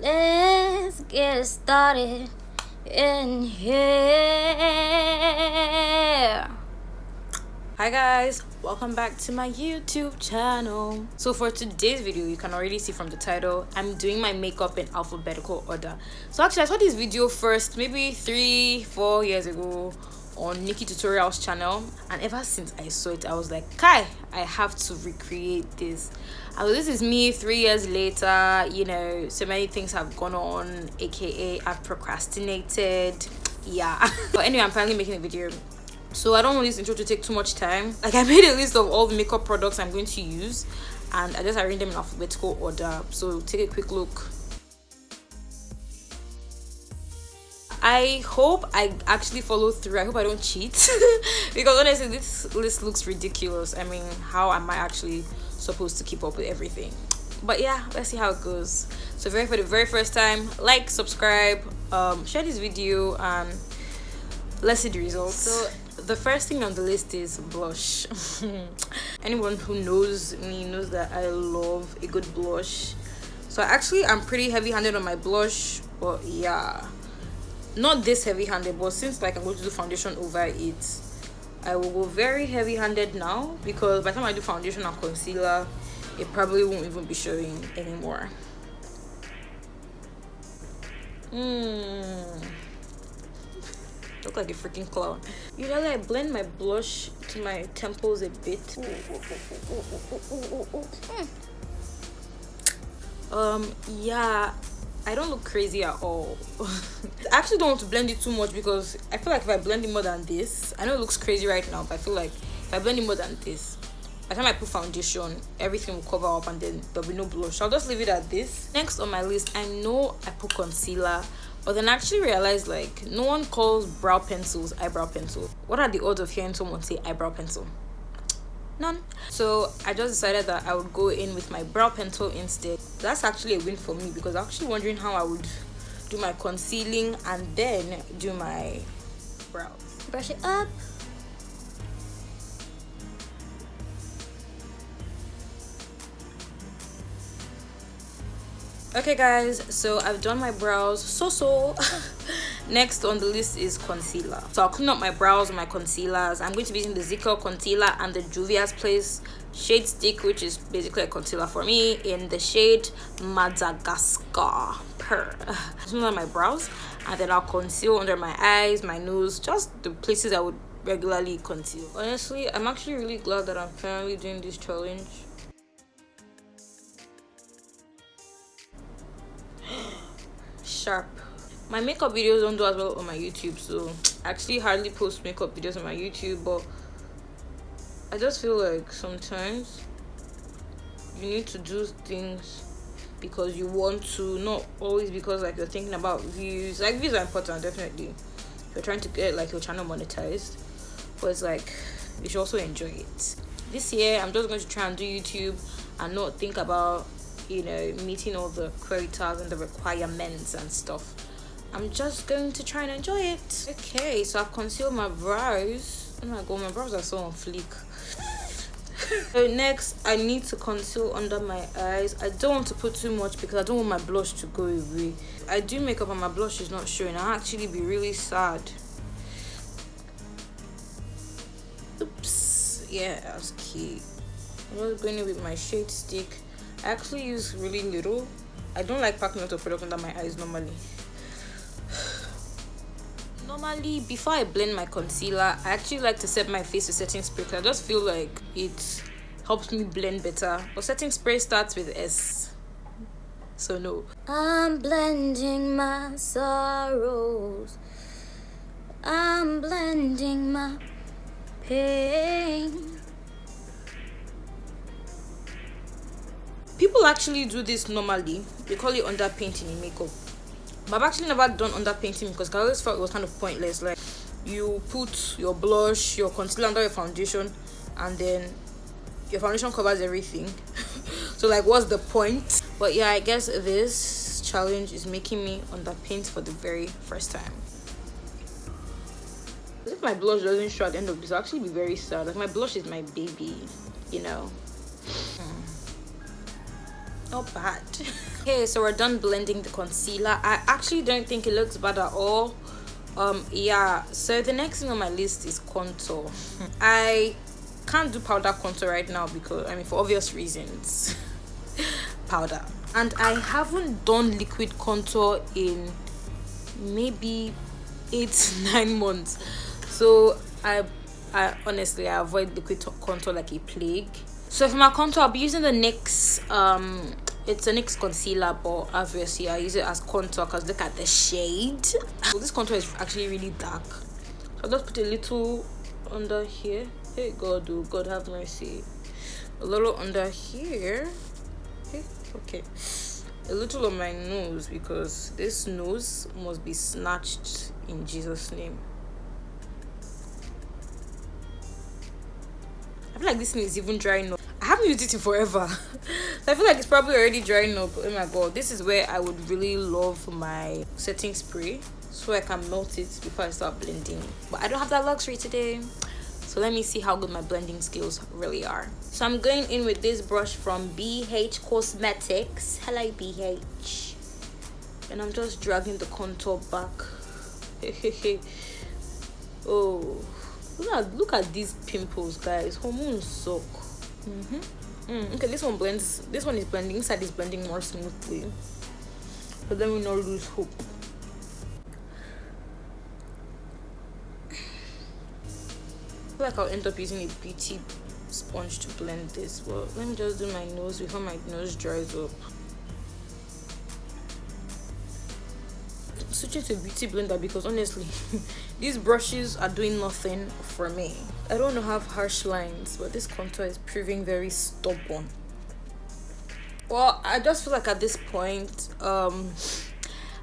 Let's get started in here. Hi guys, welcome back to my YouTube channel. So for today's video, you can already see from the title, I'm doing my makeup in alphabetical order. So actually I saw this video first maybe 3-4 years ago on Nikki Tutorials channel, and ever since I saw it I was like, Kai, I have to recreate this. And this is me 3 years later. You know, so many things have gone on, aka I've procrastinated. Yeah. But anyway, I'm finally making a video, so I don't want this intro to take too much time. Like, I made a list of all the makeup products I'm going to use, and I just arranged them in alphabetical order. So take a quick look. I hope I actually follow through. I hope I don't cheat because honestly this list looks ridiculous. I mean, how am I actually supposed to keep up with everything? But yeah, let's see how it goes. So for the very first time, like, subscribe, share this video, and let's see the results. So the first thing on the list is blush. Anyone who knows me knows that I love a good blush. So I'm pretty heavy-handed on my blush, but yeah, not this heavy-handed, but since like I'm going to do foundation over it, I will go very heavy-handed now, because by the time I do foundation and concealer, it probably won't even be showing anymore. Look like a freaking clown. Usually I blend my blush to my temples a bit. Yeah, I don't look crazy at all. I actually don't want to blend it too much, because I feel like if I blend it more than this, I know it looks crazy right now, but I feel like if I blend it more than this, by the time I put foundation, everything will cover up and then there'll be no blush. I'll just leave it at this. Next on my list, I know I put concealer, but then I actually realized like no one calls brow pencils eyebrow pencil. What are the odds of hearing someone say eyebrow pencil? None. So I just decided that I would go in with my brow pencil instead. That's actually a win for me, because I'm actually wondering how I would do my concealing and then do my brows. Brush it up. Okay guys, so I've done my brows. So next on the list is concealer. So I'll clean up my brows with my concealers. I'm going to be using the Zico concealer and the Juvia's Place shade stick, which is basically a concealer for me, in the shade Madagascar. Just on my brows, and then I'll conceal under my eyes, my nose, just the places I would regularly conceal. Honestly, I'm actually really glad that I'm finally doing this challenge. Sharp. My makeup videos don't do as well on my YouTube, so I actually hardly post makeup videos on my YouTube, but I just feel like sometimes you need to do things because you want to, not always because like you're thinking about views. Like, views are important, definitely, if you're trying to get like your channel monetized, but it's like you should also enjoy it. This year I'm just going to try and do YouTube and not think about, you know, meeting all the quotas and the requirements and stuff. I'm just going to try and enjoy it. Okay, so I've concealed my brows. Oh my god, my brows are so on fleek. So next, I need to conceal under my eyes. I don't want to put too much because I don't want my blush to go away. If I do makeup and my blush is not showing, I'll actually be really sad. Oops. Yeah, that's key. I'm just going in with my shade stick. I actually use really little. I don't like packing a lot of product under my eyes normally. Normally, before I blend my concealer, I actually like to set my face with setting spray, because I just feel like it helps me blend better. But setting spray starts with S, so no. I'm blending my sorrows. I'm blending my pain. People actually do this normally. They call it underpainting in makeup. But I've actually never done underpainting because I always felt it was kind of pointless. Like, you put your blush, your concealer under your foundation, and then your foundation covers everything. So like, what's the point? But yeah, I guess this challenge is making me underpaint for the very first time. If my blush doesn't show at the end of this, I'll actually be very sad. Like, my blush is my baby, you know. Not bad. Okay, so we're done blending the concealer. I actually don't think it looks bad at all. Yeah, so the next thing on my list is contour. I can't do powder contour right now because, I mean, for obvious reasons. Powder. And I haven't done liquid contour in maybe 8-9 months. So I honestly, I avoid liquid contour like a plague. So for my contour, I'll be using the NYX it's a NYX concealer, but obviously I use it as contour because look at the shade. So this contour is actually really dark, so I'll just put a little under here. Hey God, oh God have mercy. A little under here. Okay, a little on my nose because this nose must be snatched in Jesus' name. I feel like this thing is even drying up. I haven't used it in forever. So I feel like it's probably already drying up. Oh my God, this is where I would really love my setting spray so I can melt it before I start blending. But I don't have that luxury today. So let me see how good my blending skills really are. So I'm going in with this brush from BH Cosmetics. Hello BH. And I'm just dragging the contour back. Oh, look at these pimples, guys. Hormones suck. Okay, this one blends. This one is blending. Inside is blending more smoothly. But then we not lose hope. I feel like I'll end up using a beauty sponge to blend this. Well, let me just do my nose before my nose dries up. Switching to a beauty blender because honestly these brushes are doing nothing for me. I don't have harsh lines, but this contour is proving very stubborn. Well, I just feel like at this point I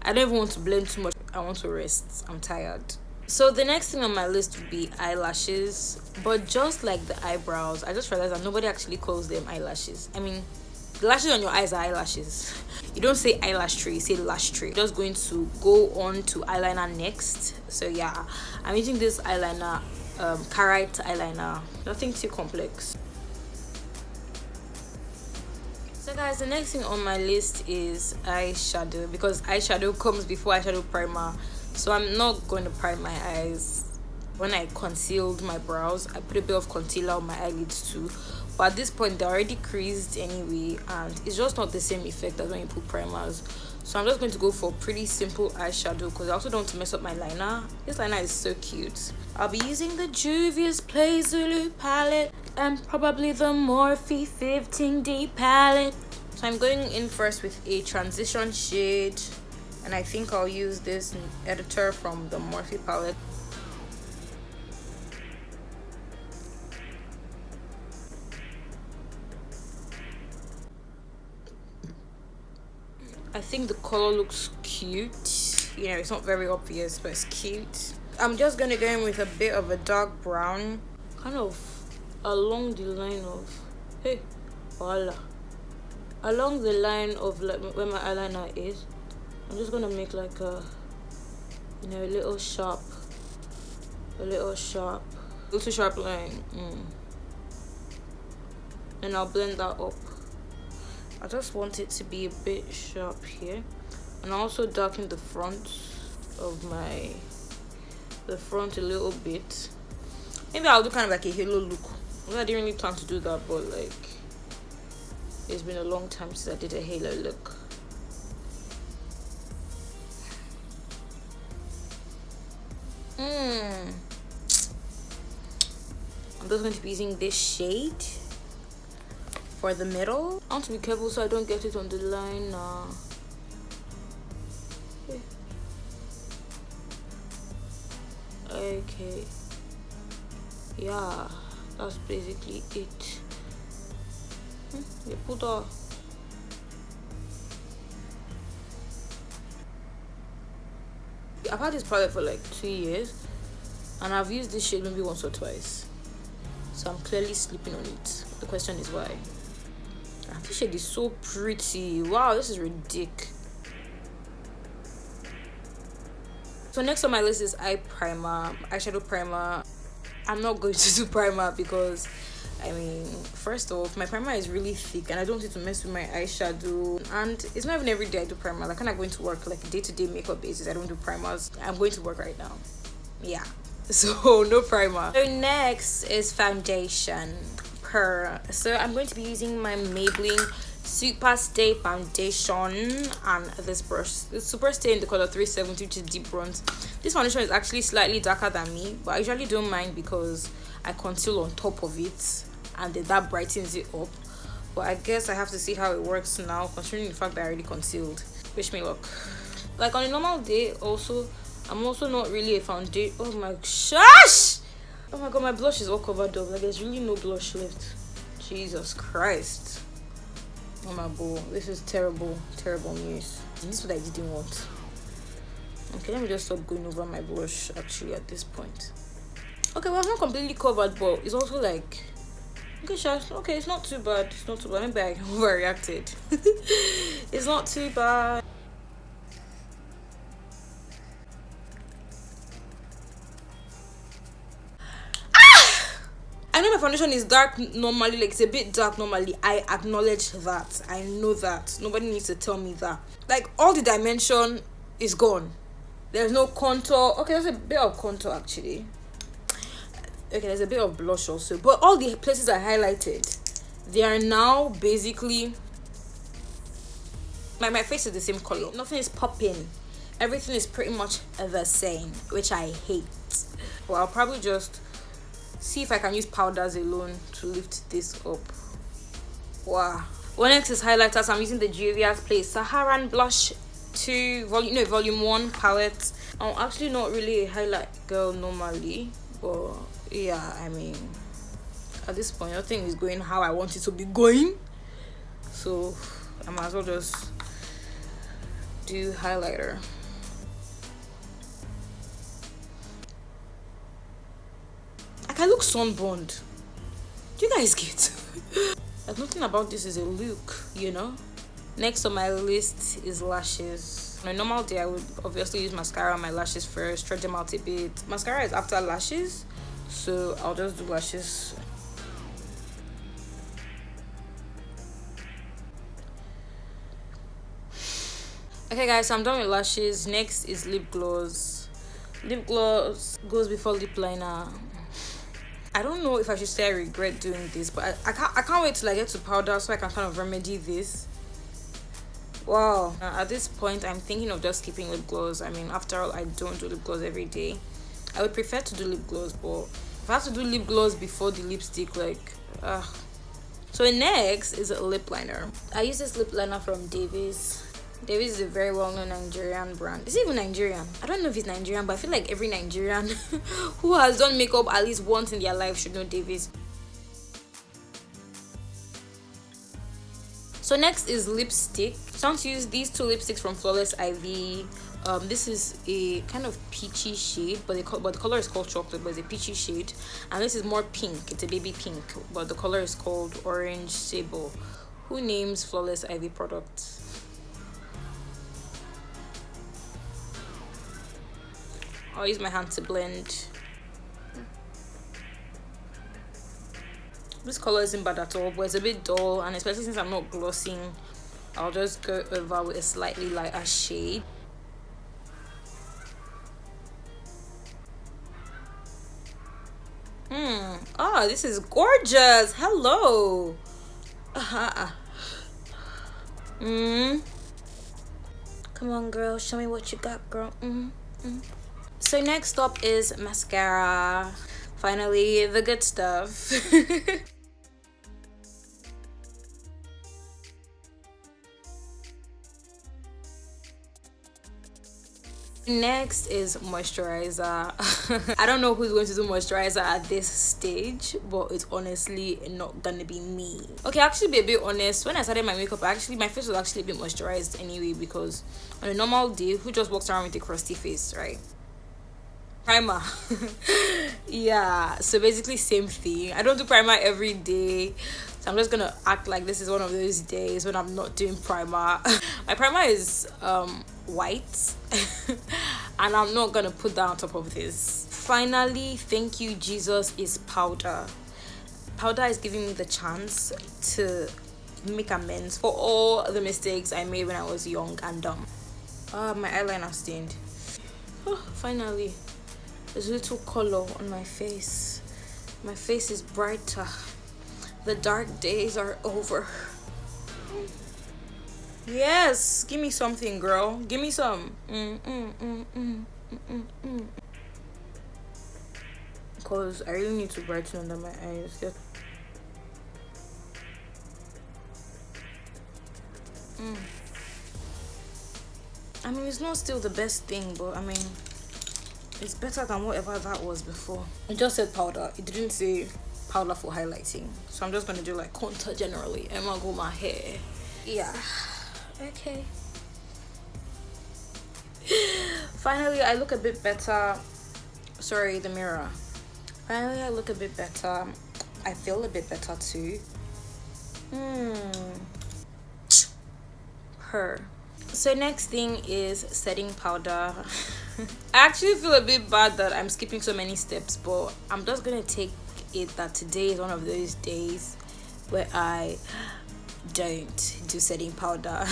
don't even want to blend too much. I want to rest. I'm tired. So the next thing on my list would be eyelashes, but just like the eyebrows, I just realized that nobody actually calls them eyelashes. I mean, the lashes on your eyes are eyelashes. You don't say eyelash tray, you say lash tray. Just going to go on to eyeliner next. So yeah, I'm using this eyeliner, Carrot eyeliner. Nothing too complex. So guys, the next thing on my list is eyeshadow because eyeshadow comes before eyeshadow primer. So I'm not going to prime my eyes. When I concealed my brows, I put a bit of concealer on my eyelids too. But at this point, they're already creased anyway, and it's just not the same effect as when you put primers. So I'm just going to go for pretty simple eyeshadow because I also don't want to mess up my liner. This liner is so cute. I'll be using the Juvia's Play Zulu palette and probably the Morphe 15D palette. So I'm going in first with a transition shade, and I think I'll use this editor from the Morphe palette. I think the color looks cute. You know, it's not very obvious, but it's cute. I'm just gonna go in with a bit of a dark brown, kind of along the line of, hey, voila. Along the line of like where my eyeliner is. I'm just gonna make like a, you know, a little sharp line. And I'll blend that up. I just want it to be a bit sharp here, and I also darken the front of the front a little bit. Maybe I'll do kind of like a halo look. Well, I didn't really plan to do that, but like it's been a long time since I did a halo look. I'm just going to be using this shade for the middle. I want to be careful so I don't get it on the line. Okay, yeah, that's basically it. I've had this palette for like 2 years, and I've used this shade maybe once or twice, so I'm clearly sleeping on it. The question is why. This shade is so pretty. Wow, this is ridiculous. So next on my list is eyeshadow primer. I'm not going to do primer because I mean, first off, my primer is really thick and I don't want it to mess with my eyeshadow. And it's not even every day I do primer. Like, when I'm going to work, like day-to-day makeup basis, I don't do primers. I'm going to work right now. Yeah. So, no primer. So, next is foundation. So, I'm going to be using my Maybelline Super Stay Foundation and this brush. It's Super Stay in the color 370, which is deep bronze. This foundation is actually slightly darker than me, but I usually don't mind because I conceal on top of it and then that brightens it up. But I guess I have to see how it works now, considering the fact that I already concealed. Wish me luck. Like, on a normal day also, I'm also not really a foundation. Oh my gosh! Oh my god, my blush is all covered up. Like, there's really no blush left. Jesus Christ. Oh my boy, this is terrible news. This is what I didn't want. Okay, let me just stop going over my blush actually at this point. Okay, well, it's not completely covered, but it's also like, okay, Shash, okay, it's not too bad. It's not too bad. Maybe I overreacted. It's not too bad. I know my foundation is dark normally, like it's a bit dark normally. I acknowledge that. I know that. Nobody needs to tell me that. Like, all the dimension is gone. There's no contour. Okay, there's a bit of contour actually. Okay, there's a bit of blush also. But all the places I highlighted, they are now basically, my face is the same color. Nothing is popping. Everything is pretty much the same, which I hate. Well, I'll probably just see if I can use powders alone to lift this up. Wow. Well, next is highlighters. I'm using the Juvia's Place Saharan Blush 2 volume 1 palette. I'm actually not really a highlight girl normally, but yeah, I mean, at this point nothing is going how I want it to be going, so I might as well just do highlighter. Like, I look sunburned. Do you guys get? Like, nothing about this is a look, you know. Next on my list is lashes. On a normal day, I would obviously use mascara on my lashes first, stretch them out a bit. Mascara is after lashes, so I'll just do lashes. Okay guys, so I'm done with lashes. Next is lip gloss. Lip gloss goes before lip liner. I don't know if I should say I regret doing this, but I can't wait till I get to powder so I can kind of remedy this. Wow. At this point, I'm thinking of just skipping lip gloss. I mean, after all, I don't do lip gloss every day. I would prefer to do lip gloss, but if I have to do lip gloss before the lipstick, like, So next is a lip liner. I use this lip liner from Davies. Davies is a very well-known Nigerian brand. Is it even Nigerian? I don't know if it's Nigerian, but I feel like every Nigerian who has done makeup at least once in their life should know Davies. So next is lipstick. So I'm going to use these two lipsticks from Flawless Ivy. This is a kind of peachy shade, but the color is called chocolate, but it's a peachy shade. And this is more pink. It's a baby pink, but the color is called Orange Sable. Who names Flawless Ivy products? I'll use my hand to blend. This color isn't bad at all, but it's a bit dull, and especially since I'm not glossing, I'll just go over with a slightly lighter shade. Oh, this is gorgeous. Hello. Come on, girl, show me what you got, girl. So next up is mascara. Finally, the good stuff. Next is moisturizer. I don't know who's going to do moisturizer at this stage, but it's honestly not gonna be me. Okay, actually be a bit honest, when I started my makeup, my face was actually a bit moisturized anyway, because on a normal day, who just walks around with a crusty face, right? Primer. Yeah, so basically same thing. I don't do primer every day, so I'm just gonna act like this is one of those days when I'm not doing primer. My primer is white and I'm not gonna put that on top of this. Finally, thank you Jesus, is powder. powder is giving me the chance to make amends for all the mistakes I made when I was young and dumb. My eyeliner stained. Oh, finally, there's a little color on my face. My face is brighter. The dark days are over. Yes, give me something, girl. Give me some. Because I really need to brighten under my eyes. Just I mean, it's not still the best thing, but I mean, it's better than whatever that was before. It just said powder. It didn't say powder for highlighting. So I'm just gonna do like contour generally. I'm gonna go my hair. Yeah. Okay. Finally, I look a bit better. Sorry, the mirror. Finally, I look a bit better. I feel a bit better too. Her. So next thing is setting powder. I actually feel a bit bad that I'm skipping so many steps, but I'm just gonna take it that today is one of those days where I don't do setting powder.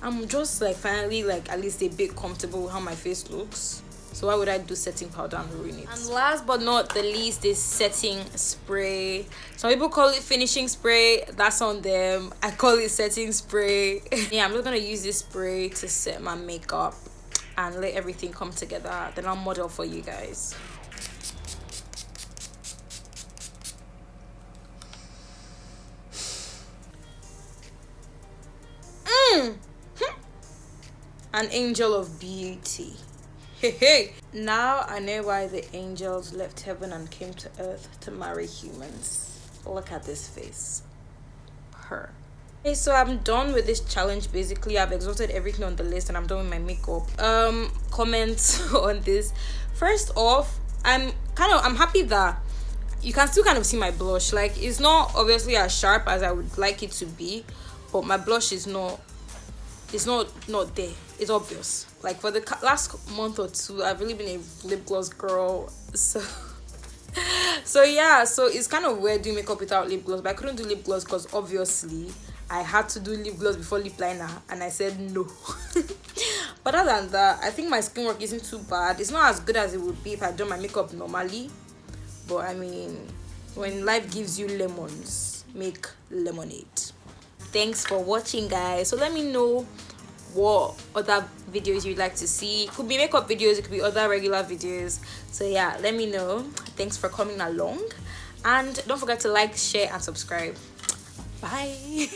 I'm just like finally like at least a bit comfortable with how my face looks. So why would I do setting powder and ruin it? And last but not the least is setting spray. Some people call it finishing spray. That's on them. I call it setting spray. Yeah, I'm just gonna use this spray to set my makeup and let everything come together. Then I'll model for you guys. An angel of beauty. Hey. Now I know why the angels left heaven and came to earth to marry humans. Look at this face. Her. Okay, so I'm done with this challenge. Basically, I've exhausted everything on the list and I'm done with my makeup. Comments on this. First off, I'm happy that you can still kind of see my blush. Like, it's not obviously as sharp as I would like it to be, but my blush is not there. It's obvious. Like, for the last month or two, I've really been a lip gloss girl. So yeah, so it's kind of weird doing makeup without lip gloss, but I couldn't do lip gloss because obviously I had to do lip gloss before lip liner, and I said no. But other than that, I think my skin work isn't too bad. It's not as good as it would be if I done my makeup normally, but I mean, when life gives you lemons, make lemonade. Thanks for watching, guys. So let me know what other videos you'd like to see. It could be makeup videos, it could be other regular videos. So yeah, let me know. Thanks for coming along, and don't forget to like, share and subscribe. Bye.